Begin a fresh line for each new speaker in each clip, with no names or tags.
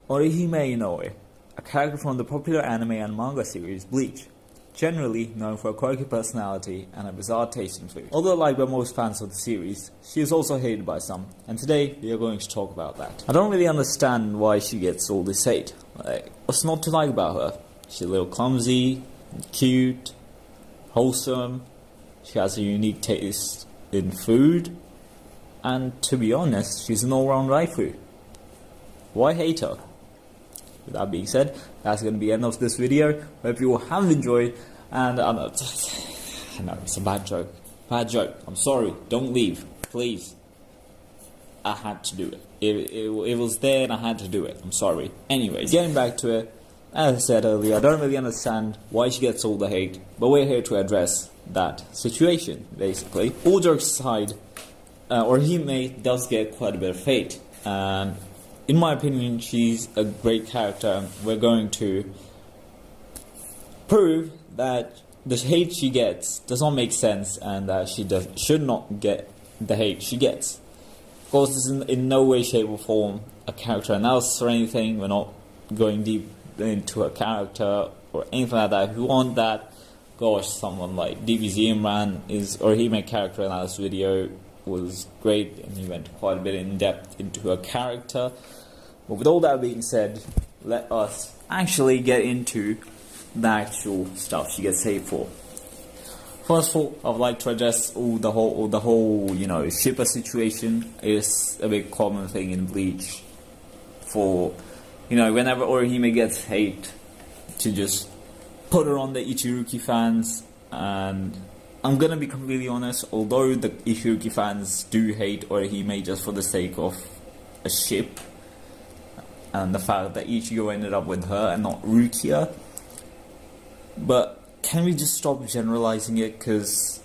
Orihime Inoue, a character from the popular anime and manga series Bleach, generally known for a quirky personality and a bizarre taste in food. Although liked by most fans of the series, she is also hated by some, and today we are going to talk about that. I don't really understand why she gets all this hate. What's not to like about her? She's a little clumsy, cute, wholesome, she has a unique taste in food, and to be honest, she's an all-round waifu. Why hate her? With that being said, that's going to be the end of this video. Hope you all have enjoyed, and I know it's a bad joke. I'm sorry, don't leave, please. I had to do it. It was there and I had to do it. I'm sorry. Anyways, getting back to it, as I said earlier, I don't really understand why she gets all the hate, but we're here to address that situation, basically. All jokes aside, Orihime does get quite a bit of hate, and in my opinion, she's a great character. We're going to prove that the hate she gets does not make sense, and that she should not get the hate she gets. Of course, this is in no way, shape, or form a character analysis or anything. We're not going deep into a character or anything like that. If you want that, gosh, someone like DBZ Imran, his Orihime character analysis video was great, and he went quite a bit in depth into her character. But with all that being said, let us actually get into the actual stuff she gets hate for. First of all, I would like to address the whole shipper situation. Is a big common thing in Bleach. For whenever Orihime gets hate, to just put her on the Ichiruki fans. And I'm gonna be completely honest, although the Ichiruki fans do hate Orihime just for the sake of a ship, and the fact that Ichigo ended up with her and not Rukia, but can we just stop generalizing it, because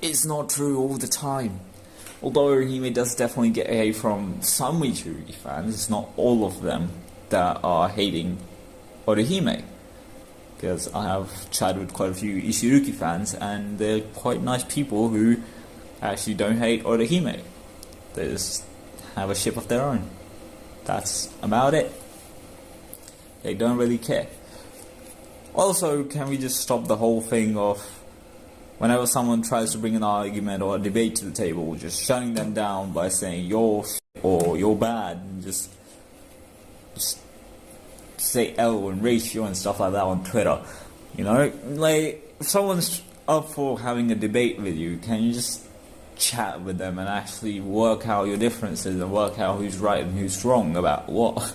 it's not true all the time. Although Orihime does definitely get hate from some Ichiruki fans, it's not all of them that are hating Orihime, because I have chatted with quite a few Ichiruki fans, and they're quite nice people who actually don't hate Orihime. They just have a ship of their own. That's about it. They don't really care. Also, can we just stop the whole thing of whenever someone tries to bring an argument or a debate to the table, just shutting them down by saying you're or you're bad, and just say L and ratio and stuff like that on Twitter. Like, if someone's up for having a debate with you, can you just chat with them and actually work out your differences and work out who's right and who's wrong about what?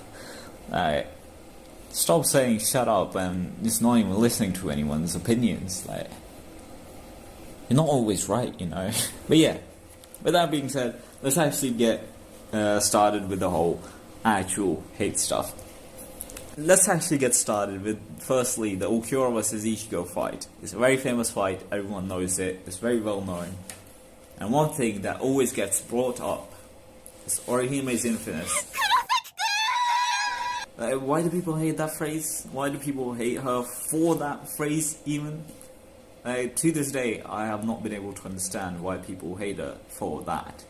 Stop saying shut up and just not even listening to anyone's opinions. You're not always right, But yeah, with that being said, let's actually get started with the whole actual hate stuff. Let's actually get started with, firstly, the Ulquiorra vs Ichigo fight. It's a very famous fight, everyone knows it, it's very well known. And one thing that always gets brought up is Orihime's infamous. Why do people hate that phrase? Why do people hate her for that phrase even? To this day, I have not been able to understand why people hate her for that.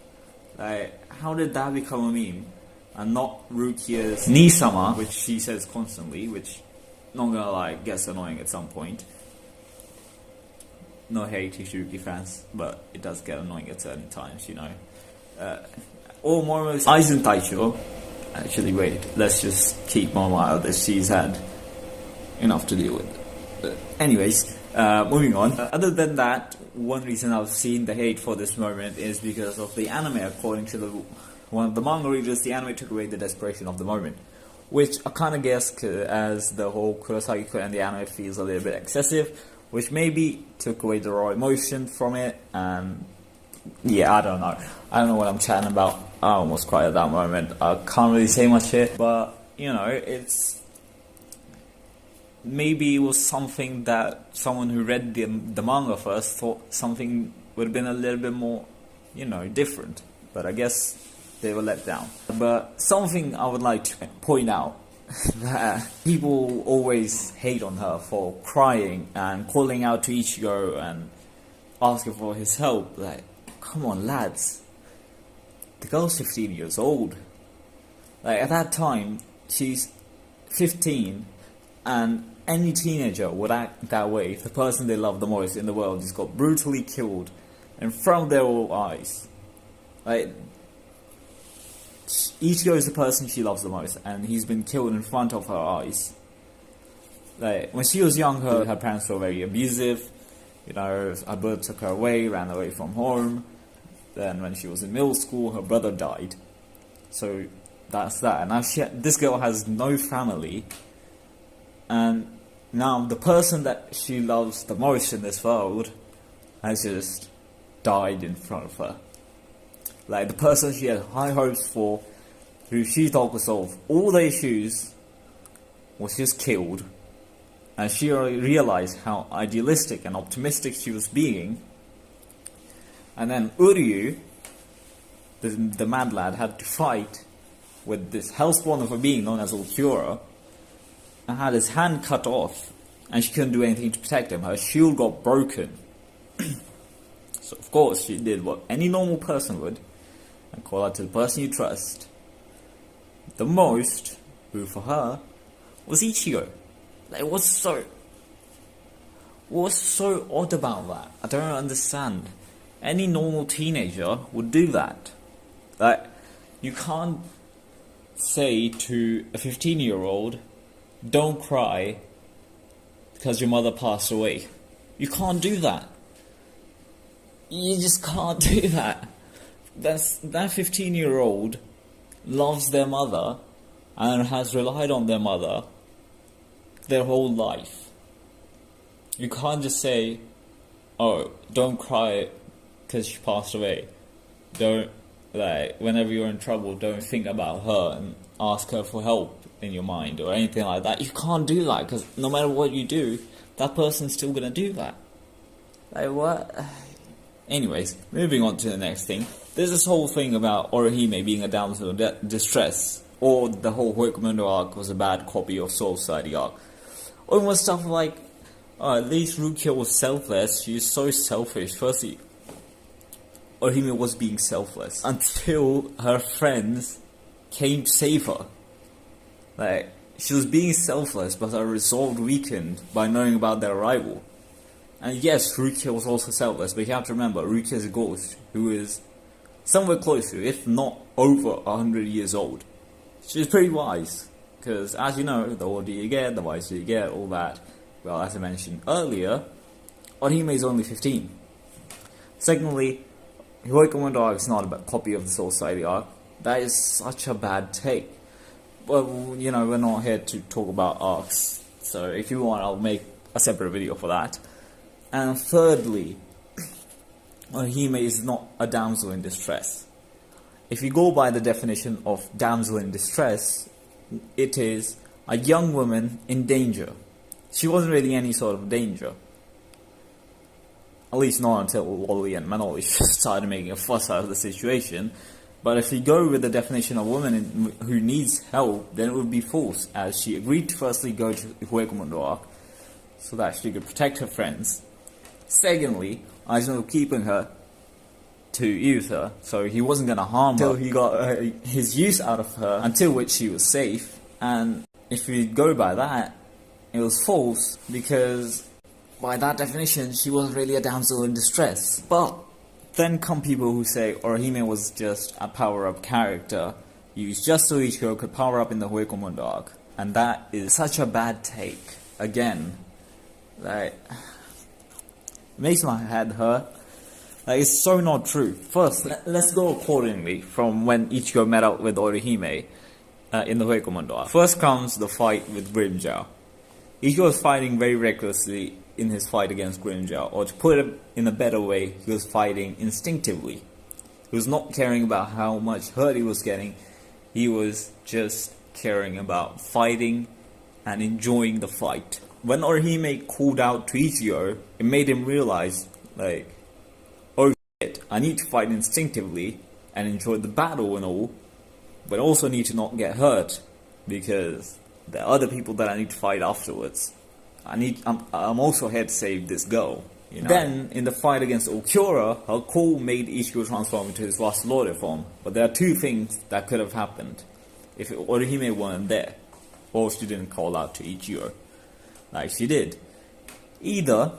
How did that become a meme? And not Rukia's Nisama, which she says constantly, which, not gonna lie, gets annoying at some point. No hate to Ichiruki fans, but it does get annoying at certain times, Or Moro's Aizen Taicho. Actually, wait, let's just keep Momo out of this. She's had enough to deal with. Anyways, moving on. Other than that, one reason I've seen the hate for this moment is because of the anime. According to one of the manga readers, the anime took away the desperation of the moment, which I kind of guess as the whole Kurosaki and the anime feels a little bit excessive, which maybe took away the raw emotion from it. And yeah, I don't know what I'm chatting about. I almost cried at that moment. I can't really say much here, but it's maybe it was something that someone who read the manga first thought something would have been a little bit more different, but I guess they were let down. But something I would like to point out, that people always hate on her for crying and calling out to Ichigo and asking for his help. Come on, lads, the girl's 15 years old. At that time, she's 15, and any teenager would act that way if the person they love the most in the world just got brutally killed in front of their own eyes. Like, Ichigo is the person she loves the most, and he's been killed in front of her eyes. Like, when she was young, her parents were very abusive. You know, her brother took her away, ran away from home. Then when she was in middle school, her brother died. So that's that. And now this girl has no family. And now the person that she loves the most in this world has just died in front of her. Like, the person she had high hopes for, who she thought would solve all the issues, was just killed. And she realized how idealistic and optimistic she was being. And then Uryu, the mad lad, had to fight with this hellspawn of a being known as Ulquiorra, and had his hand cut off, and she couldn't do anything to protect him. Her shield got broken. So of course she did what any normal person would, and call out to the person you trust. The most, who for her, was Ichigo. Like, what's so odd about that? I don't understand. Any normal teenager would do that. Like, you can't say to a 15-year-old, don't cry because your mother passed away. You can't do that. You just can't do that. That 15-year-old loves their mother and has relied on their mother their whole life. You can't just say, oh, don't cry because she passed away. Don't, like, whenever you're in trouble, don't think about her and ask her for help in your mind or anything like that. You can't do that, because no matter what you do, that person's still gonna do that. Like, what? Anyways, moving on to the next thing. There's this whole thing about Orihime being a damsel in distress, or the whole Huecomundo arc was a bad copy of Soul Society arc. Or even stuff like, at least Rukia was selfless. She is so selfish. Firstly, Orihime was being selfless until her friends came to save her. Like, she was being selfless, but her resolve weakened by knowing about their arrival. And yes, Rukia was also selfless, but you have to remember, Rukia is a ghost who is somewhere close to, if not over 100 years old. She's pretty wise, because as you know, the older you get, the wiser you get, all that. Well, as I mentioned earlier, Orihime is only 15. Secondly, Huecomundo arc is not a copy of the Soul Society arc. That is such a bad take. Well, you know, we're not here to talk about arcs, so if you want, I'll make a separate video for that. And thirdly, Orihime is not a damsel in distress. If you go by the definition of damsel in distress, it is a young woman in danger. She wasn't really any sort of danger. At least not until Lolly and Manoli started making a fuss out of the situation. But if you go with the definition of woman who needs help, then it would be false, as she agreed to firstly go to Huecomundo arc so that she could protect her friends. Secondly, Aizen was keeping her to use her, so he wasn't going to harm her until he got his use out of her, until which she was safe. And if we go by that, it was false, because by that definition, she wasn't really a damsel in distress. But then come people who say Orihime was just a power-up character, used just so Ichigo could power up in the Huecomundo arc. And that is such a bad take. Again, like, it makes my head hurt. Like, it's so not true. First, let's go accordingly from when Ichigo met up with Orihime in the Huecomundo arc. First comes the fight with Grimmjow. Ichigo was fighting very recklessly in his fight against Grimmjow, or to put it in a better way, he was fighting instinctively. He was not caring about how much hurt he was getting, he was just caring about fighting and enjoying the fight. When Orihime called out to Ichigo, it made him realize, like, oh shit, I need to fight instinctively and enjoy the battle and all, but also need to not get hurt, because there are other people that I need to fight afterwards. I'm also here to save this girl, you know? Then, in the fight against Ulquiorra, her call made Ichigo transform into his Vasalore form. But there are two things that could have happened if Orihime weren't there. or she didn't call out to Ichigo like she did. Either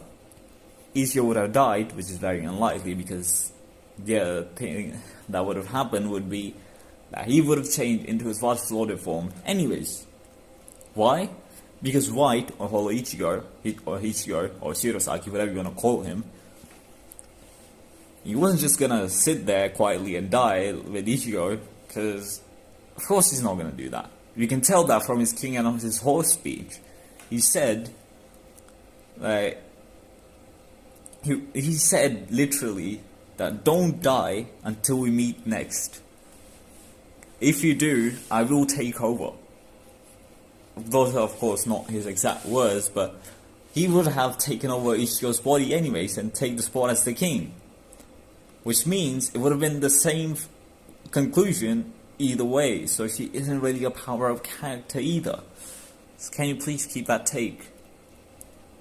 Ichigo would have died, which is very unlikely, because the other thing that would have happened would be that he would have changed into his vast distorted form anyways. Why? Because White, or Ichigo, or Kurosaki, whatever you want to call him, he wasn't just gonna sit there quietly and die with Ichigo, because of course he's not gonna do that. You can tell that from his King and his Horse speech. He said, like, he said literally that don't die until we meet next. If you do, I will take over. Those are of course not his exact words, but he would have taken over Ichigo's body anyways and take the spot as the king. Which means it would have been the same conclusion either way, so she isn't really a power-up character either. So can you please keep that take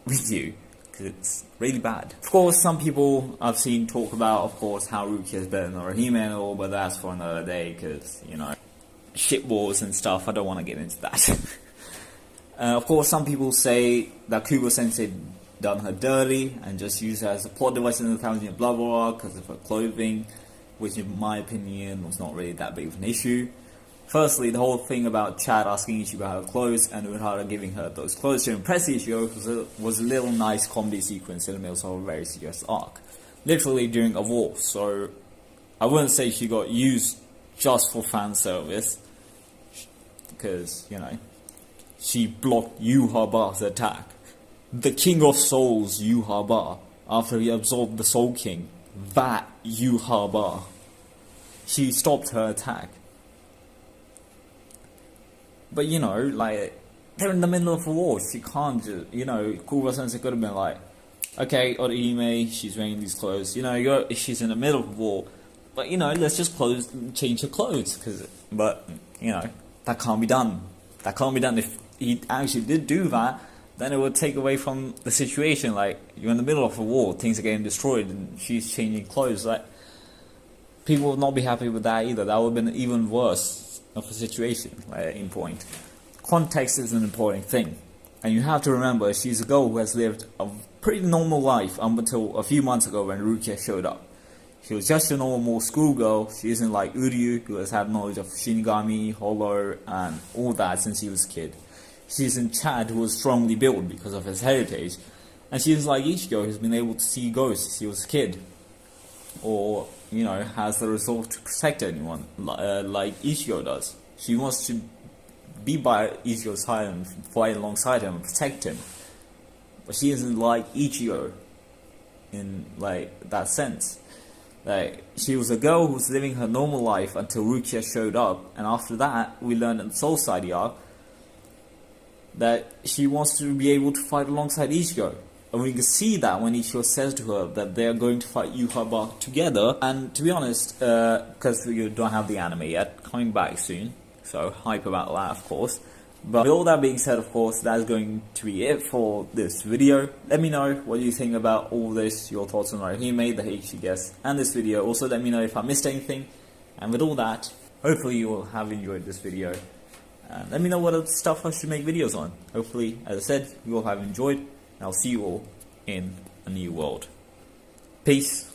with you? Because it's really bad. Of course, some people I've seen talk about, of course, how Rukia is better than Orihime Inoue, but that's for another day, because, you know, shit wars and stuff, I don't want to get into that. Of course, some people say that Kubo-Sensei done her dirty and just used her as a plot device in the thousand blah blah because of her clothing, which in my opinion was not really that big of an issue. Firstly, the whole thing about Chad asking Ichigo about her clothes and Urahara giving her those clothes to impress Ichigo was a little nice comedy sequence in the middle of a very serious arc. Literally during a war, so I wouldn't say she got used just for fan service, because, you know, she blocked Yuhaba's attack. The King of Souls, Yuhaba, after he absorbed the Soul King, that Yuhaba, she stopped her attack. But, you know, like, they're in the middle of a war. She can't just, you know, Kubo-Sensei could have been like, okay, Orihime, she's wearing these clothes. You know, she's in the middle of a war. But, you know, let's just change her clothes. But, you know, that can't be done. That can't be done. If he actually did do that, then it would take away from the situation. Like, you're in the middle of a war, things are getting destroyed, and she's changing clothes. Like, people would not be happy with that either. That would have been even worse of a situation, like, in point. Context is an important thing, and you have to remember she's a girl who has lived a pretty normal life up until a few months ago when Rukia showed up. She was just a normal schoolgirl. She isn't like Uryu, who has had knowledge of Shinigami, Hollow, and all that since he was a kid. She isn't Chad, who was strongly built because of his heritage, and she isn't like Ichigo, who's been able to see ghosts since he was a kid, or, you know, has the resolve to protect anyone, like Ichigo does. She wants to be by Ichigo's side and fight alongside him and protect him. But she isn't like Ichigo in, like, that sense. Like, she was a girl who was living her normal life until Rukia showed up, and after that, we learned in the Soul Society arc that she wants to be able to fight alongside Ichigo. And we can see that when Ichigo says to her that they are going to fight Yuhaba together. And to be honest, because we don't have the anime yet, coming back soon, so hype about that, of course. But with all that being said, of course, that's going to be it for this video. Let me know what you think about all this, your thoughts on Orihime, the hate she gets, and this video. Also, let me know if I missed anything. And with all that, hopefully you will have enjoyed this video. And let me know what other stuff I should make videos on. Hopefully, as I said, you all have enjoyed. And I'll see you all in a new world. Peace.